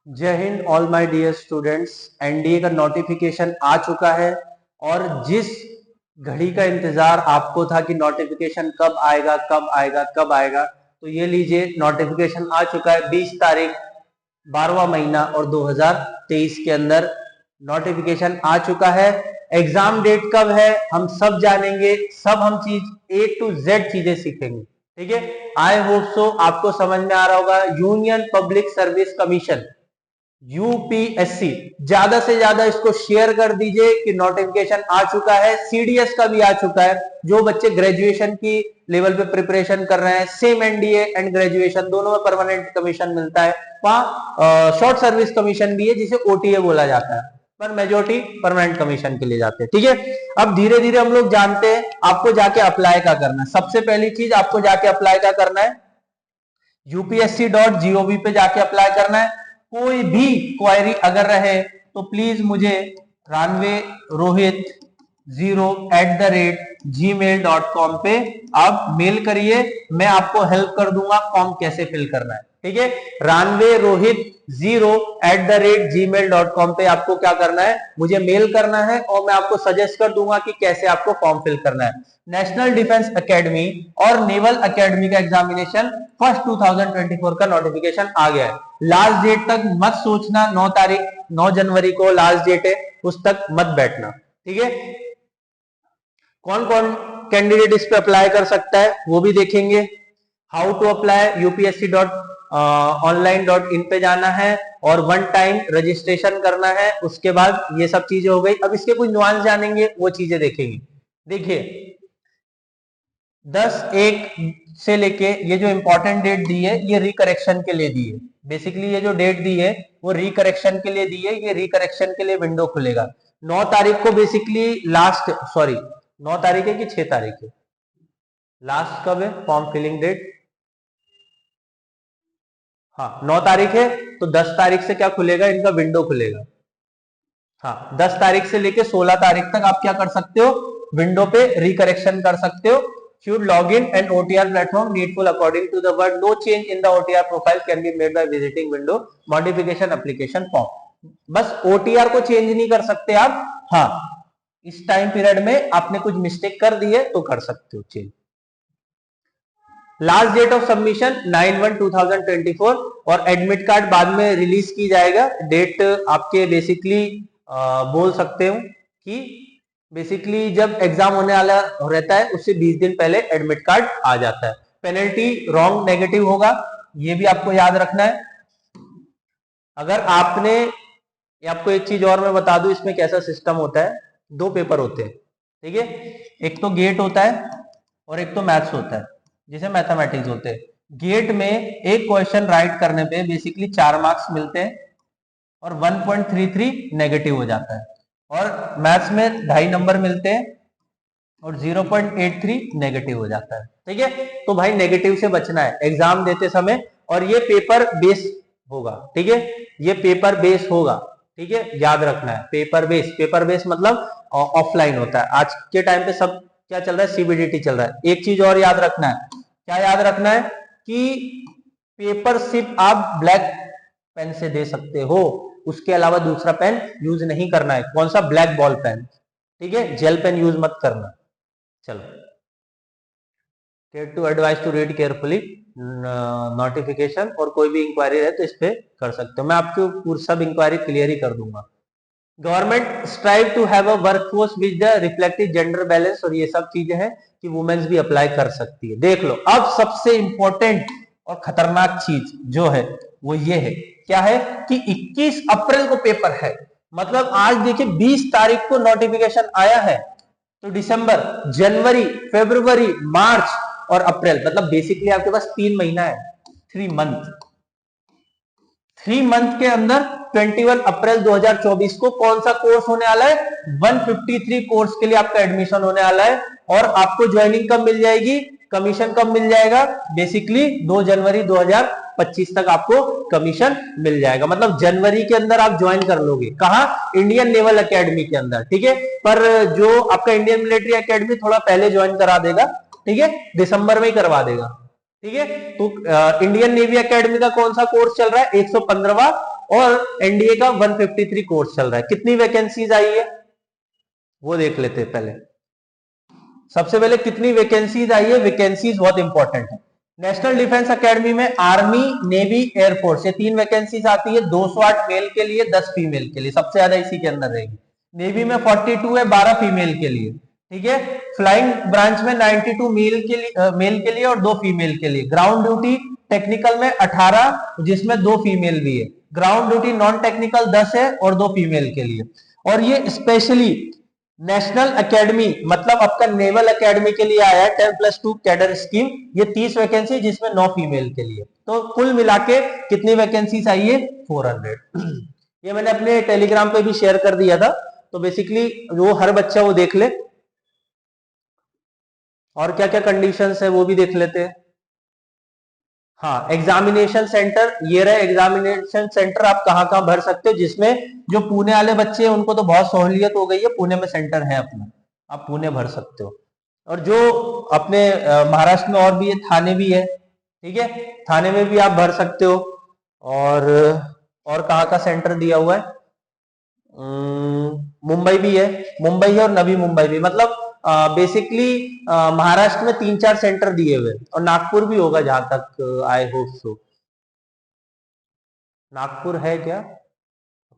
जय Hind all my dear students. NDA का notification आ चुका है और जिस घड़ी का इंतजार आपको था कि नोटिफिकेशन कब आएगा कब आएगा कब आएगा, तो ये लीजिए नोटिफिकेशन आ चुका है 20 तारीख 12वां महीना और 2023 के अंदर नोटिफिकेशन आ चुका है। एग्जाम डेट कब है हम सब जानेंगे, सब हम चीज A to Z चीजें सीखेंगे। ठीक है, आई होप सो आपको समझ में आ रहा होगा। Union public service commission UPSC, ज्यादा से ज्यादा इसको शेयर कर दीजिए कि नोटिफिकेशन आ चुका है। सीडीएस का भी आ चुका है। जो बच्चे ग्रेजुएशन की लेवल पे प्रिपरेशन कर रहे हैं, सेम एनडीए एंड ग्रेजुएशन दोनों में परमानेंट कमीशन मिलता है। वहां शॉर्ट सर्विस कमीशन भी है जिसे ओटीए बोला जाता है, पर मेजोरिटी परमानेंट कमीशन के लिए जाते हैं। ठीक है, अब धीरे धीरे हम लोग जानते हैं आपको जाके अप्लाई क्या करना है। सबसे पहली चीज आपको जाके अप्लाई क्या करना है, upsc.gov पे जाके अप्लाई करना है। कोई भी क्वेरी अगर रहे तो प्लीज मुझे ranverohit0@gmail.com पे आप मेल करिए, मैं आपको हेल्प कर दूंगा फॉर्म कैसे फिल करना है। ठीक है, ranverohit0@gmail.com पे आपको क्या करना है, मुझे मेल करना है और मैं आपको सजेस्ट कर दूंगा कि कैसे आपको फॉर्म फिल करना है। नेशनल डिफेंस एकेडमी और नेवल एकेडमी का एग्जामिनेशन फर्स्ट 2024 का नोटिफिकेशन आ गया है। लास्ट डेट तक मत सोचना, 9 जनवरी को लास्ट डेट है, उस तक मत बैठना। ठीक है, कौन कौन कैंडिडेट इस पे अप्लाई कर सकता है वो भी देखेंगे। हाउ टू अप्लाई, upsc.online.in पे जाना है और वन टाइम रजिस्ट्रेशन करना है। उसके बाद ये सब चीजें हो गई। अब इसके कुछ नुआंस जानेंगे, वो चीजें देखेंगे। देखिए 10/1 से लेके ये जो इंपॉर्टेंट डेट दी है ये रिकरेक्शन के लिए दी है। बेसिकली ये जो डेट दी है वो रिकरेक्शन के लिए दी है। ये रिकरेक्शन के लिए विंडो खुलेगा 9 तारीख को। बेसिकली लास्ट 9 तारीख है कि 6 तारीख है, लास्ट कब है फॉर्म फिलिंग डेट? हाँ 9 तारीख है, तो 10 तारीख से क्या खुलेगा, इनका विंडो खुलेगा। हाँ 10 तारीख से लेके 16 तारीख तक आप क्या कर सकते हो, विंडो पे रिकरेक्शन कर सकते हो। Should log in an OTR platform needful according to the word. No change in the OTR profile can be made by visiting window modification application form. बस OTR को चेंज नहीं कर सकते आप। हाँ इस टाइम पीरियड में आपने कुछ मिस्टेक कर दी है तो कर सकते हो change. Last date of submission 9/1/2024 और एडमिट कार्ड बाद में रिलीज की जाएगा। डेट आपके बेसिकली बोल सकते हो कि बेसिकली जब एग्जाम होने वाला रहता है उससे 20 दिन पहले एडमिट कार्ड आ जाता है। पेनल्टी रॉन्ग नेगेटिव होगा, ये भी आपको याद रखना है। अगर आपने, आपको एक चीज और मैं बता दूं, इसमें कैसा सिस्टम होता है, 2 पेपर होते हैं। ठीक है, एक तो गेट होता है और एक तो मैथ्स होता है, जिसे मैथमेटिक्स होते हैं। गेट में एक क्वेश्चन राइट करने पे बेसिकली 4 मार्क्स मिलते हैं और 1.33 नेगेटिव हो जाता है। और मैथ्स में 2.5 नंबर मिलते हैं और 0.83 नेगेटिव हो जाता है। ठीक है, तो भाई नेगेटिव से बचना है एग्जाम देते समय। और ये पेपर बेस होगा। ठीक है, ये पेपर बेस होगा। ठीक है, याद रखना है पेपर बेस। पेपर बेस मतलब ऑफलाइन होता है। आज के टाइम पे सब क्या चल रहा है, सीबीडीटी चल रहा है। एक चीज और याद रखना है, क्या याद रखना है कि पेपर सिर्फ आप ब्लैक पेन से दे सकते हो, उसके अलावा दूसरा पेन यूज नहीं करना है। कौन सा, ब्लैक बॉल पेन। ठीक है, जेल पेन यूज मत करना। चलो, take to advice to read carefully notification, और कोई भी इंक्वायरी है तो इस पे कर सकते हो। मैं आपको सब इंक्वायरी क्लियर ही कर दूंगा। Government strive to have a workforce with the reflective gender balance, और ये सब चीजें हैं कि वुमेन्स भी अप्लाई कर सकती है। देख लो, अब सबसे इंपॉर्टेंट और खतरनाक चीज जो है वो ये है, क्या है कि 21 अप्रैल को पेपर है। मतलब आज देखिए 20 तारीख को नोटिफिकेशन आया है, तो दिसंबर, जनवरी, फरवरी, मार्च और अप्रैल, मतलब बेसिकली आपके पास 3 महीना है, 3 मंथ। 3 मंथ के अंदर 21 अप्रैल 2024 को कौन सा कोर्स होने वाला है, 153 कोर्स के लिए आपका एडमिशन होने वाला है। और आपको ज्वाइनिंग कब मिल जाएगी, कमीशन कब मिल जाएगा, बेसिकली 2 जनवरी 2025 तक आपको कमीशन मिल जाएगा। मतलब जनवरी के अंदर आप ज्वाइन कर लोगे। कहां, इंडियन नेवल एकेडमी के अंदर। ठीक है, पर जो आपका इंडियन मिलिट्री एकेडमी थोड़ा पहले ज्वाइन करा देगा। ठीक है, दिसंबर में ही करवा देगा। ठीक है, तो इंडियन नेवी एकेडमी का कौन सा कोर्स चल रहा है, 115वां और एनडीए का 153 कोर्स चल रहा है। कितनी वैकेंसीज आई है वो देख लेते हैं पहले। सबसे पहले कितनी वैकेंसीज आई है, वैकेंसीज बहुत इंपॉर्टेंट है। नेशनल डिफेंस एकेडमी में आर्मी, नेवी, एयरफोर्स, ये 3 वैकेंसीज आती है। 208 मेल के लिए, 10 फीमेल के लिए, सबसे ज्यादा इसी के अंदर रहेगी। नेवी में 42 है, 12 फीमेल के लिए, ठीक है। फ्लाइंग ब्रांच में 92 मेल के लिए और 2 फीमेल के लिए। ग्राउंड ड्यूटी टेक्निकल में 18, जिसमें 2 फीमेल भी है। ग्राउंड ड्यूटी नॉन टेक्निकल 10 है और 2 फीमेल के लिए। और ये स्पेशली नेशनल एकेडमी मतलब आपका नेवल एकेडमी के लिए आया है 10+2 कैडर स्कीम। ये 30 वैकेंसी, जिसमें 9 फीमेल के लिए। तो कुल मिला के कितनी वैकेंसीज आई है, 400। ये मैंने अपने टेलीग्राम पे भी शेयर कर दिया था, तो बेसिकली वो हर बच्चा वो देख ले। और क्या क्या कंडीशंस है वो भी देख लेते हैं। हाँ, एग्जामिनेशन सेंटर ये रहे। एग्जामिनेशन सेंटर आप कहाँ कहाँ भर सकते हो, जिसमें जो पुणे वाले बच्चे हैं उनको तो बहुत सहूलियत हो गई है, पुणे में सेंटर है अपना, आप पुणे भर सकते हो। और जो अपने महाराष्ट्र में और भी है, थाने भी है, ठीक है, थाने में भी आप भर सकते हो। और कहाँ का सेंटर दिया हुआ है, मुंबई भी है, मुंबई है और नवी मुंबई भी। मतलब बेसिकली महाराष्ट्र में 3-4 सेंटर दिए हुए, और नागपुर भी होगा जहां तक आई होप सो। नागपुर है क्या,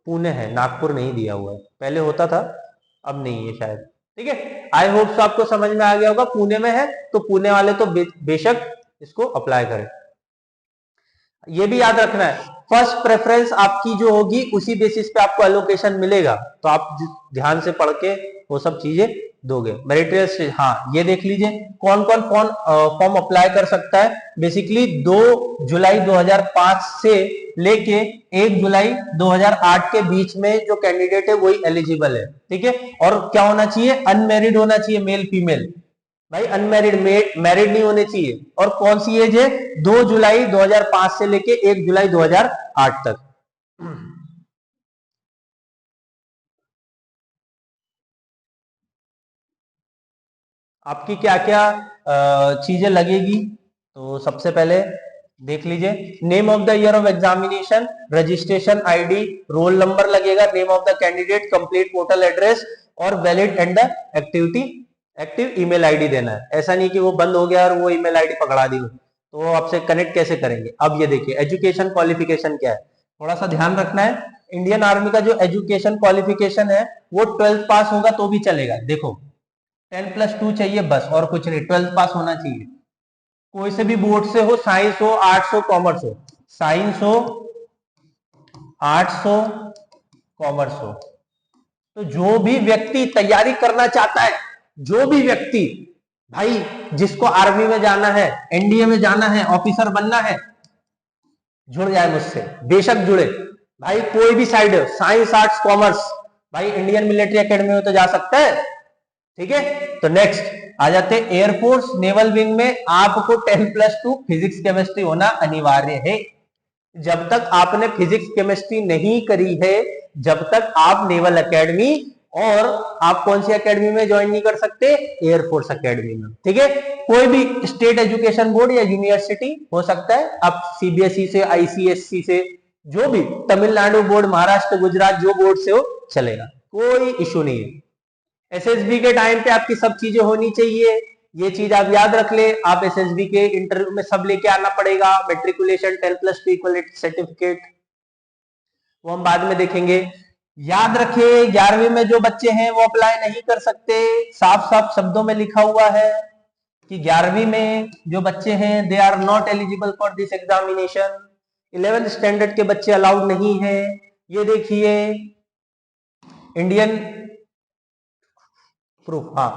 पुणे है, नागपुर नहीं दिया हुआ है, पहले होता था अब नहीं है शायद, ठीक है। आई होप सो आपको समझ में आ गया होगा। पुणे में है तो पुणे वाले तो बेशक इसको अप्लाई करें। ये भी याद रखना है, फर्स्ट प्रेफरेंस आपकी जो होगी उसी बेसिस पे आपको एलोकेशन मिलेगा, तो आप ध्यान से पढ़ के वो सब चीजें दोगे। मेरिट, हाँ ये देख लीजिए कौन कौन फॉर्म अप्लाई कर सकता है। बेसिकली 2 जुलाई 2005 से लेके 1 जुलाई 2008 के बीच में जो कैंडिडेट है वही एलिजिबल है, ठीक है। और क्या होना चाहिए, अनमेरिड होना चाहिए, मेल फीमेल भाई, अनमैरिड, मैरिड नहीं होने चाहिए। और कौन सी एज है, 2 जुलाई 2005 से लेके 1 जुलाई 2008 तक। आपकी क्या क्या चीजें लगेगी, तो सबसे पहले देख लीजिए, name of the year of examination, registration ID, roll number लगेगा, name of the candidate, complete portal address और valid and active email ID देना है। ऐसा नहीं कि वो बंद हो गया और वो ईमेल आईडी पकड़ा दी, तो वो आपसे कनेक्ट कैसे करेंगे। अब ये देखिए, एजुकेशन क्वालिफिकेशन क्या है, थोड़ा सा ध्यान रखना है। इंडियन आर्मी का जो एजुकेशन क्वालिफिकेशन है वो 12th पास होगा तो भी चलेगा। देखो 10+2 चाहिए बस, और कुछ नहीं, 12th पास होना चाहिए। कोई से भी बोर्ड से हो, साइंस हो, आर्ट्स हो, कॉमर्स हो, साइंस हो, आर्ट्स हो, कॉमर्स हो, तो जो भी व्यक्ति तैयारी करना चाहता है, जो भी व्यक्ति भाई जिसको आर्मी में जाना है, एनडीए में जाना है, ऑफिसर बनना है, जुड़ जाए मुझसे, बेशक जुड़े भाई। कोई भी साइड है, साइंस, आर्ट्स, कॉमर्स, भाई इंडियन मिलिट्री एकेडमी में तो जा सकता है, ठीक है। तो नेक्स्ट आ जाते हैं एयरफोर्स नेवल विंग में आपको 10+2 फिजिक्स केमिस्ट्री होना अनिवार्य है। जब तक आपने फिजिक्स केमिस्ट्री नहीं करी है, जब तक आप नेवल एकेडमी और आप कौन सी एकेडमी में ज्वाइन नहीं कर सकते, एयरफोर्स एकेडमी में, ठीक है। कोई भी स्टेट एजुकेशन बोर्ड या यूनिवर्सिटी हो सकता है, आप सीबीएसई से, आईसीएससी से, जो भी, तमिलनाडु बोर्ड, महाराष्ट्र, गुजरात, जो बोर्ड से हो चलेगा, कोई इशू नहीं है। एसएसबी के टाइम पे आपकी सब चीजें होनी चाहिए, ये चीज आप याद रख ले। आप एसएसबी के इंटरव्यू में सब लेके आना पड़ेगा, मेट्रिकुलेशन, 10+2 इक्वलिटी सर्टिफिकेट, वो हम बाद में देखेंगे। याद रखिए 11वीं में जो बच्चे हैं वो अप्लाई नहीं कर सकते, साफ साफ शब्दों में लिखा हुआ है कि 11वीं में जो बच्चे हैं they are not eligible for this examination. 11th standard के बच्चे अलाउड नहीं है। ये देखिए इंडियन प्रूफ, हाँ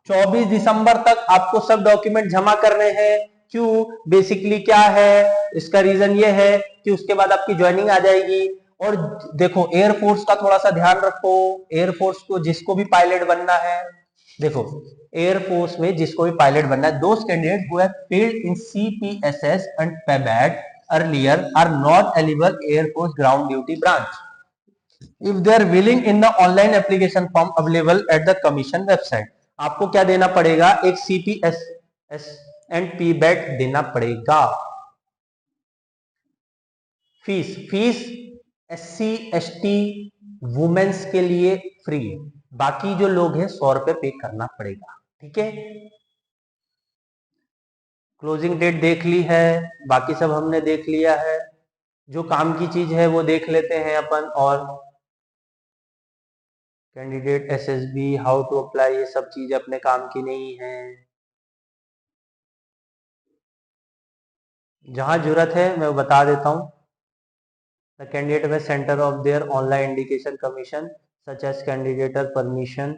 24 दिसंबर तक आपको सब डॉक्यूमेंट जमा करने हैं। क्यों, बेसिकली क्या है इसका रीजन ये है कि उसके बाद आपकी ज्वाइनिंग आ जाएगी। और देखो एयरफोर्स का थोड़ा सा ध्यान रखो, एयरफोर्स को जिसको भी पायलट बनना है, देखो एयरफोर्स में जिसको भी पायलट बनना है, those candidate who have failed in CPSS and PABT earlier are not eligible air force ground duty branch if they are willing in the online application form available at the commission website। आपको क्या देना पड़ेगा, एक CPSS and पीबैट देना पड़ेगा। Fees SC ST women's के लिए free है, बाकी जो लोग हैं 100 रुपए पे करना पड़ेगा। ठीक है, क्लोजिंग डेट देख ली है, बाकी सब हमने देख लिया है, जो काम की चीज है वो देख लेते हैं अपन। और candidate SSB how to apply, ये सब चीजें अपने काम की नहीं है। जहां जरूरत है मैं बता देता हूं। The candidate way centre of their online indication commission such as candidature permission,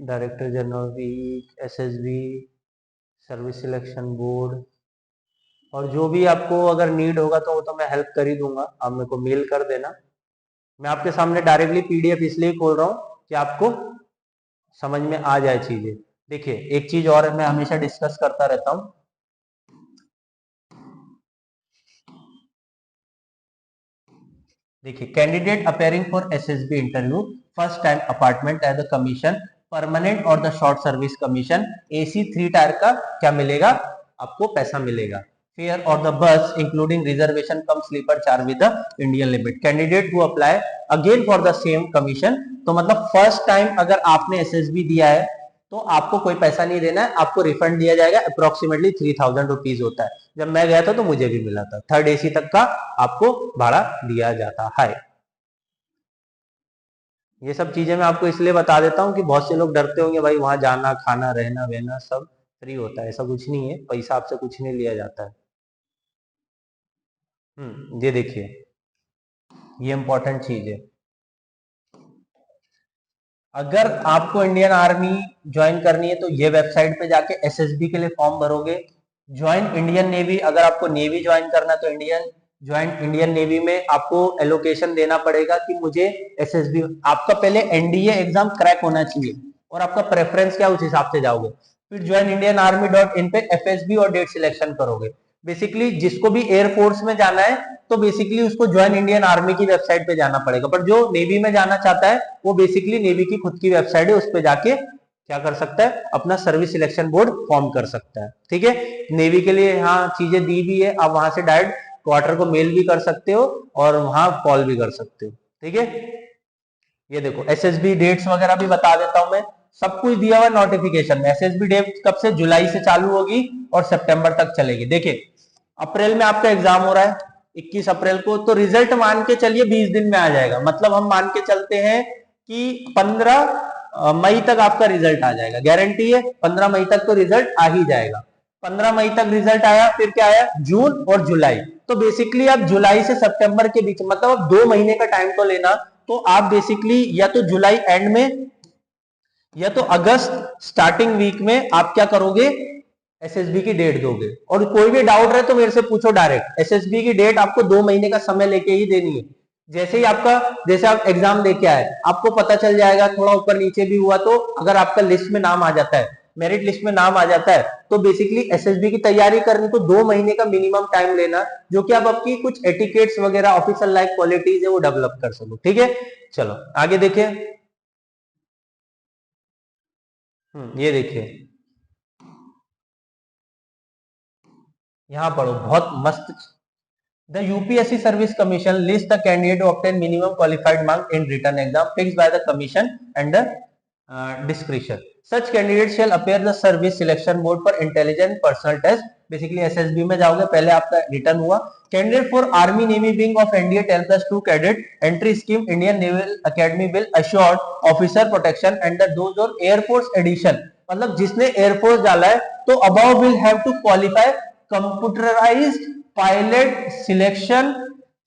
director general week, SSB, service selection board, और जो भी आपको अगर नीड होगा तो वो तो मैं हेल्प कर ही दूंगा, आप मेरे को मेल कर देना। मैं आपके सामने डायरेक्टली PDF इसलिए खोल रहा हूँ कि आपको समझ में आ जाए चीजें। देखिए एक चीज और मैं हमेशा डिस्कस करता रहता हूँ, देखिए candidate appearing for SSB interview first time apartment age the commission permanent और the short service commission AC 3 tier का क्या मिलेगा, आपको पैसा मिलेगा। फेयर और the bus including reservation cum sleeper charge with the Indian limit. Candidate who apply again for the same commission, तो मतलब फर्स्ट टाइम अगर आपने SSB दिया है तो आपको कोई पैसा नहीं देना है, आपको रिफंड दिया जाएगा। अप्रोक्सीमेटली 3000 रुपीज होता है। जब मैं गया था तो मुझे भी मिला था, 3rd AC तक का आपको भाड़ा दिया जाता है। ये सब चीजें मैं आपको इसलिए बता देता हूँ कि बहुत से लोग डरते होंगे भाई वहां जाना खाना रहना वहना सब फ्री होता है, ऐसा कुछ नहीं है, पैसा आपसे कुछ नहीं लिया जाता है। ये देखिए ये इंपॉर्टेंट चीज है। अगर आपको इंडियन आर्मी ज्वाइन करनी है तो ये वेबसाइट पे जाके SSB के लिए फॉर्म भरोगे। ज्वाइन इंडियन नेवी, अगर आपको नेवी ज्वाइन करना है तो इंडियन नेवी में आपको एलोकेशन देना पड़ेगा कि मुझे SSB, आपका पहले NDA एग्जाम क्रैक होना चाहिए और आपका प्रेफरेंस क्या उस हिसाब से जाओगे। फिर ज्वाइन इंडियन आर्मी .in पे FSB और डेट सिलेक्शन करोगे। बेसिकली जिसको भी एयरफोर्स में जाना है तो बेसिकली उसको ज्वाइन इंडियन आर्मी की वेबसाइट पे जाना पड़ेगा, पर जो नेवी में जाना चाहता है वो बेसिकली नेवी की खुद की वेबसाइट है, उस पे जाके क्या कर सकता है, अपना सर्विस सिलेक्शन बोर्ड फॉर्म कर सकता है। ठीक है, नेवी के लिए यहाँ चीजें दी भी है, आप वहां से डायरेक्ट क्वार्टर को मेल भी कर सकते हो और वहां कॉल भी कर सकते हो। ठीक है, ये देखो SSB डेट्स वगैरह भी बता देता हूं मैं, सब कुछ दिया हुआ नोटिफिकेशन में। SSB डेट कब से, जुलाई से चालू होगी और सितंबर तक चलेगी। देखिए अप्रैल में आपका एग्जाम हो रहा है 21 अप्रैल को, तो रिजल्ट मान के चलिए 20 दिन में आ जाएगा, मतलब हम मान के चलते हैं कि 15 मई तक आपका रिजल्ट आ जाएगा, गारंटी है 15 मई तक तो रिजल्ट आ ही जाएगा। 15 मई तक रिजल्ट आया, फिर क्या आया, जून और जुलाई, तो बेसिकली आप जुलाई से सितंबर के बीच, मतलब आप 2 महीने का टाइम तो लेना, तो आप बेसिकली या तो जुलाई एंड में या तो अगस्त स्टार्टिंग वीक में आप क्या करोगे, SSB की डेट दोगे। और कोई भी डाउट रहे तो मेरे से पूछो डायरेक्ट, SSB की डेट आपको 2 महीने का समय लेके ही देनी है। जैसे ही आपका, जैसे आप एग्जाम देके आए आपको पता चल जाएगा, थोड़ा ऊपर नीचे भी हुआ तो अगर आपका लिस्ट में नाम आ जाता है, मेरिट लिस्ट में नाम आ जाता है, तो बेसिकली SSB की तैयारी करनी तो 2 महीने का मिनिमम टाइम लेना, जो कि आप आपकी कुछ एटिकेट्स वगैरह ऑफिशियल लाइफ क्वालिटीज है वो डेवलप कर सको। ठीक है, चलो आगे देखिए। ये देखिए यहां पढ़ो, बहुत मस्त। The UPSC Service Commission lists the candidate who obtain minimum qualified mark in written exam fixed by the commission under discretion. Such candidates shall appear the service selection board for intelligent personal test. Basically SSB में जाओगे, पहले आपका return हुआ। Candidate for Army Navy wing of NDA 10+2 cadet entry scheme Indian Naval Academy will assure officer protection under those और Air Force edition, मतलब जिसने Air Force डाला है तो above will have to qualify computerized pilot selection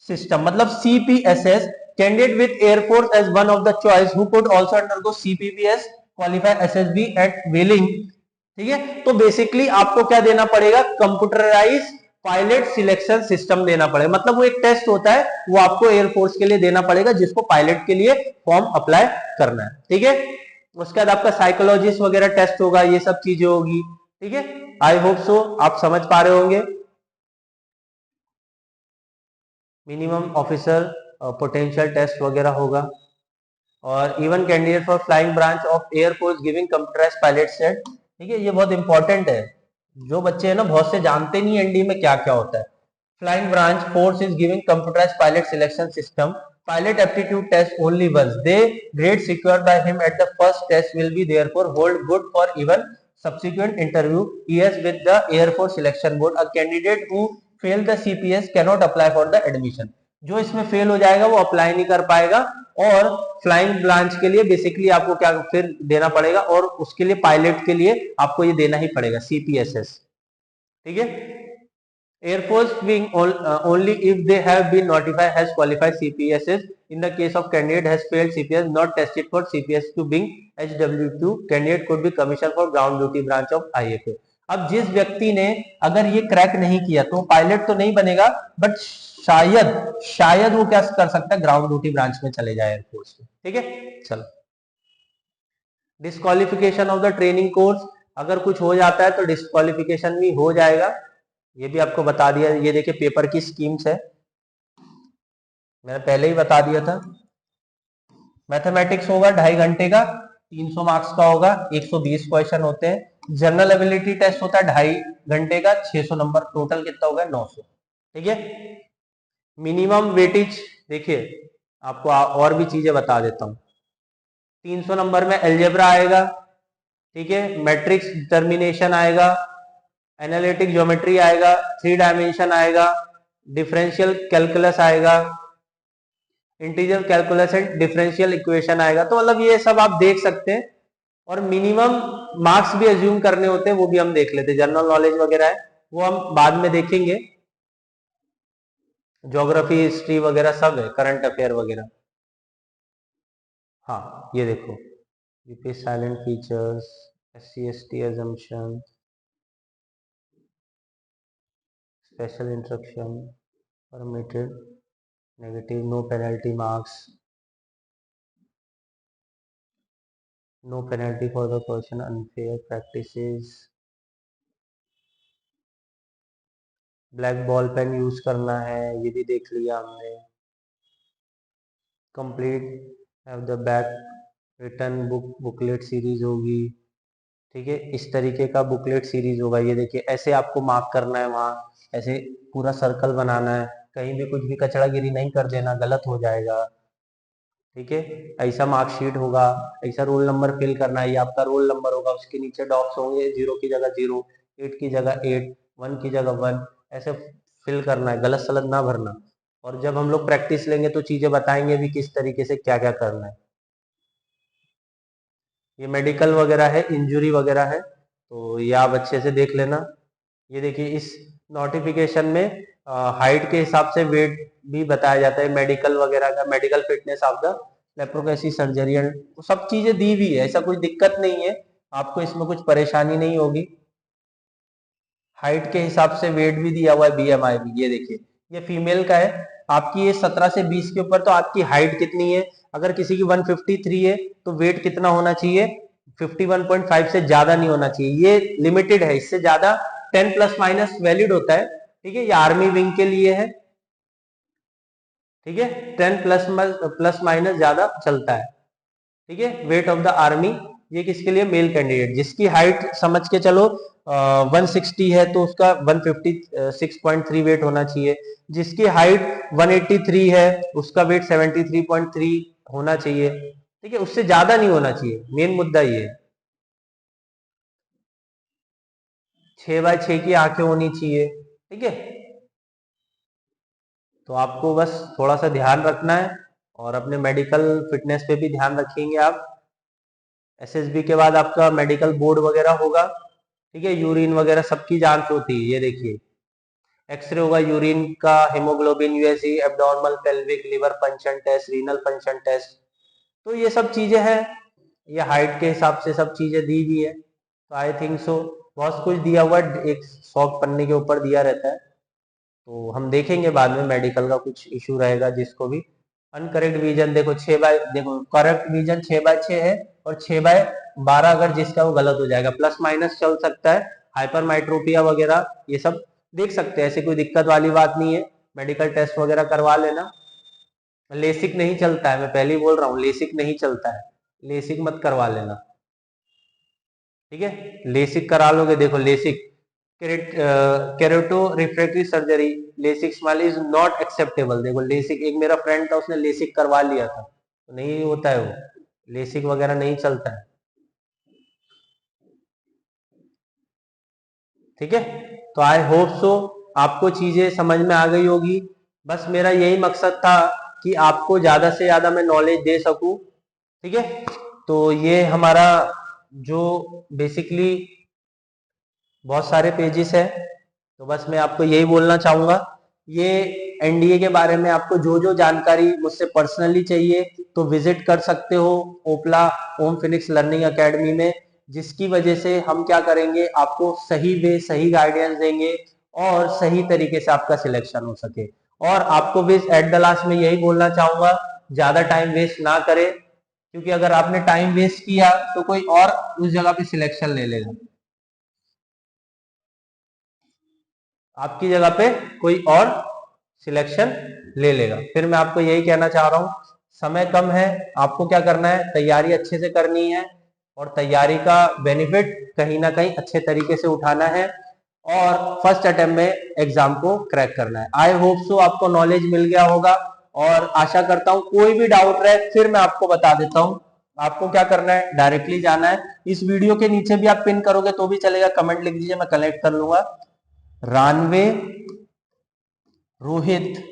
system, मतलब CPSS। Candidate with air force as one of the choice who could also undergo CPPS qualify SSB at willing. ठीक है, तो basically आपको क्या देना पड़ेगा, कंप्यूटराइज पायलट सिलेक्शन सिस्टम देना पड़ेगा, मतलब वो एक टेस्ट होता है वो आपको एयरफोर्स के लिए देना पड़ेगा जिसको पायलट के लिए फॉर्म अप्लाई करना है। ठीक है, उसके बाद आपका साइकोलॉजिस्ट वगैरह टेस्ट होगा, ये सब चीजें होगी। ठीक है, आई होप सो आप समझ पा रहे होंगे। मिनिमम ऑफिसर पोटेंशियल टेस्ट वगैरह होगा, और even candidate for flying branch of air force giving computerised pilot set. ठीक है, ये बहुत इंपॉर्टेंट है, जो बच्चे हैं ना बहुत से जानते नहीं एनडी में क्या क्या होता है। Flying branch force is giving computerised pilot selection system pilot aptitude test only once they grade secured by him at the first test will be therefore hold good for even subsequent interview years with the Air Force Selection Board. A candidate who failed the CPS cannot apply for the admission. जो इसमें fail हो जाएगा वो apply नहीं कर पाएगा, और flying branch के लिए बेसिकली आपको क्या फिर देना पड़ेगा, और उसके लिए पायलट के लिए आपको ये देना ही पड़ेगा CPSS। ठीक है, Airforce being only if they have been notified has qualified CPSs. In the case of candidate has failed CPS, not tested for CPS to being HW2, candidate could be commissioned for ground duty branch of IFA. अब जिस व्यक्ति ने अगर ये crack नहीं किया तो pilot तो नहीं बनेगा, बट शायद वो क्या कर सकता है, ग्राउंड ड्यूटी ब्रांच में चले जाए एयरफोर्स में। ठीक है, चलो disqualification of the training course, अगर कुछ हो जाता है तो डिस्क्वालिफिकेशन भी हो जाएगा, ये भी आपको बता दिया। ये देखिए पेपर की स्कीम्स है, मैंने पहले ही बता दिया था। मैथमेटिक्स होगा 2.5 घंटे का, 300 मार्क्स का होगा, 120 क्वेश्चन होते हैं। जनरल एबिलिटी टेस्ट होता है 2.5 घंटे का, 600 नंबर, टोटल कितना होगा 900। ठीक है, मिनिमम वेटेज देखिए आपको और भी चीजें बता देता हूँ। 300 नंबर में एल्जेब्रा आएगा, ठीक है, मैट्रिक्स डिटर्मिनेशन आएगा, एनालिटिक ज्योमेट्री आएगा, 3 डायमेंशन आएगा, डिफरेंशियल कैलकुलस आएगा, integer calculus and differential equation आएगा। तो मतलब ये सब आप देख सकते हैं, और मिनिमम मार्क्स भी एज्यूम करने होते हैं, वो भी हम देख लेते हैं। जनरल नॉलेज वगैरह है वो हम बाद में देखेंगे, ज्योग्राफी हिस्ट्री वगैरह सब है, करंट अफेयर वगैरह। हाँ ये देखो, UP salient features, SC/ST assumption, special instruction permitted, negative, no penalty marks, no penalty for the question, unfair practices, black ball pen use करना है, ये भी देख लिया हमने। Complete have the back return booklet series होगी, ठीक है, इस तरीके का बुकलेट सीरीज होगा। ये देखिए ऐसे आपको मार्क करना है, वहाँ ऐसे पूरा सर्कल बनाना है, कहीं भी कुछ भी कचरा गिरी नहीं कर देना, गलत हो जाएगा। ठीक है, ऐसा मार्कशीट होगा, ऐसा रोल नंबर फिल करना है, ये आपका रोल नंबर होगा, उसके नीचे डॉट्स होंगे, 0 की जगह 0, 8 की जगह 8, 1 की जगह 1, ऐसे फिल करना है, गलत सलत ना भरना। और जब हम लोग प्रैक्टिस लेंगे तो चीजें बताएंगे भी किस तरीके से क्या क्या करना है। ये मेडिकल वगैरह है, इंजुरी वगैरह है, तो ये आप अच्छे से देख लेना। ये देखिए इस नोटिफिकेशन में हाइट के हिसाब से वेट भी बताया जाता है, मेडिकल वगैरह का, medical fitness of the laparoscopy surgery, तो सब चीजें दी हुई है, ऐसा कोई दिक्कत नहीं है, आपको इसमें कुछ परेशानी नहीं होगी। हाइट के हिसाब से वेट भी दिया हुआ है, BMI भी। ये देखिए ये फीमेल का है, आपकी ये 17 से 20 के ऊपर, तो आपकी हाइट कितनी है, अगर किसी की 153 है तो वेट कितना होना चाहिए, 51.5 से ज्यादा नहीं होना चाहिए, ये लिमिटेड है, इससे ज्यादा 10 प्लस माइनस वैलिड होता है। ठीक है, ये आर्मी विंग के लिए है, ठीक है, 10 प्लस माइनस ज्यादा चलता है। ठीक है, वेट ऑफ द आर्मी, ये किसके लिए, मेल कैंडिडेट, जिसकी हाइट समझ के चलो 160 है तो उसका 156.3 वेट होना चाहिए, जिसकी हाइट 183 है उसका वेट 73.3 होना चाहिए। ठीक है, उससे ज्यादा नहीं होना चाहिए, मेन मुद्दा ये है। 6x6 की आंखें होनी चाहिए। ठीक है, तो आपको बस थोड़ा सा ध्यान रखना है, और अपने मेडिकल फिटनेस पे भी ध्यान रखेंगे आप। SSB के बाद आपका मेडिकल बोर्ड वगैरह होगा, ठीक है, यूरिन वगैरह सबकी जांच होती है। ये देखिए एक्सरे होगा यूरिन का, haemoglobin, USG, abdominal, pelvic, liver function test, renal function test, तो ये सब चीजें हैं। ये हाइट के हिसाब से सब चीजें दी हुई है, तो आई थिंक सो बहुत कुछ दिया हुआ है, एक 100 पन्ने के ऊपर दिया रहता है, तो हम देखेंगे बाद में मेडिकल का कुछ इशू रहेगा जिसको भी। अनकरेक्ट विजन देखो 6 करेक्ट विजन 6x6 है, और 6x12 अगर जिसका वो गलत हो जाएगा, प्लस माइनस चल सकता है, हाइपरमाइट्रोपिया वगैरह ये सब देख सकते हैं, ऐसे कोई दिक्कत वाली बात नहीं है, मेडिकल टेस्ट वगैरह करवा लेना। लेसिक नहीं चलता है, मैं पहले ही बोल रहा हूँ, लेसिक नहीं चलता है, लेसिक मत करवा लेना। ठीक है, लेसिक करा लोगे, देखो LASIK keratorefractive surgery LASIK smile is not acceptable. देखो लेसिक, एक मेरा फ्रेंड था उसने लेसिक करवा लिया था, तो नहीं होता है वो, लेसिक वगैरह नहीं चलता है। ठीक है, तो आई होप सो आपको चीजें समझ में आ गई होगी। बस मेरा यही मकसद था कि आपको ज्यादा से ज्यादा मैं नॉलेज दे सकूं। ठीक है, तो ये हमारा जो बेसिकली बहुत सारे पेजेस है, तो बस मैं आपको यही बोलना चाहूंगा, ये एनडीए के बारे में आपको जो जो जानकारी मुझसे पर्सनली चाहिए तो विजिट कर सकते हो ओपला ओम फिनिक्स लर्निंग एकेडमी में, जिसकी वजह से हम क्या करेंगे, आपको सही वे सही गाइडेंस देंगे और सही तरीके से आपका सिलेक्शन हो सके। और आपको भी एट द लास्ट में यही बोलना चाहूंगा, ज्यादा टाइम वेस्ट ना करें, क्योंकि अगर आपने टाइम वेस्ट किया तो कोई और उस जगह पे सिलेक्शन ले लेगा, आपकी जगह पे कोई और सिलेक्शन ले लेगा। फिर मैं आपको यही कहना चाह रहा हूं, समय कम है, आपको क्या करना है, तैयारी अच्छे से करनी है और तैयारी का बेनिफिट कहीं ना कहीं अच्छे तरीके से उठाना है और फर्स्ट अटेम्प्ट में एग्जाम को क्रैक करना है। आई होप सो आपको नॉलेज मिल गया होगा और आशा करता हूं कोई भी डाउट रहे फिर मैं आपको बता देता हूं। आपको क्या करना है, डायरेक्टली जाना है, इस वीडियो के नीचे भी आप पिन करोगे तो भी चलेगा, कमेंट लिख दीजिए, मैं कलेक्ट कर लूंगा, रानवे रोहित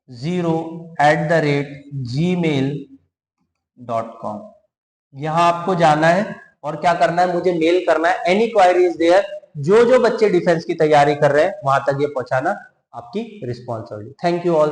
0@gmail.com, यहां आपको जाना है और क्या करना है, मुझे मेल करना है, एनी क्वायरी इज देयर। जो जो बच्चे डिफेंस की तैयारी कर रहे हैं वहां तक ये पहुंचाना आपकी रिस्पॉन्सिबिलिटी। Thank you all.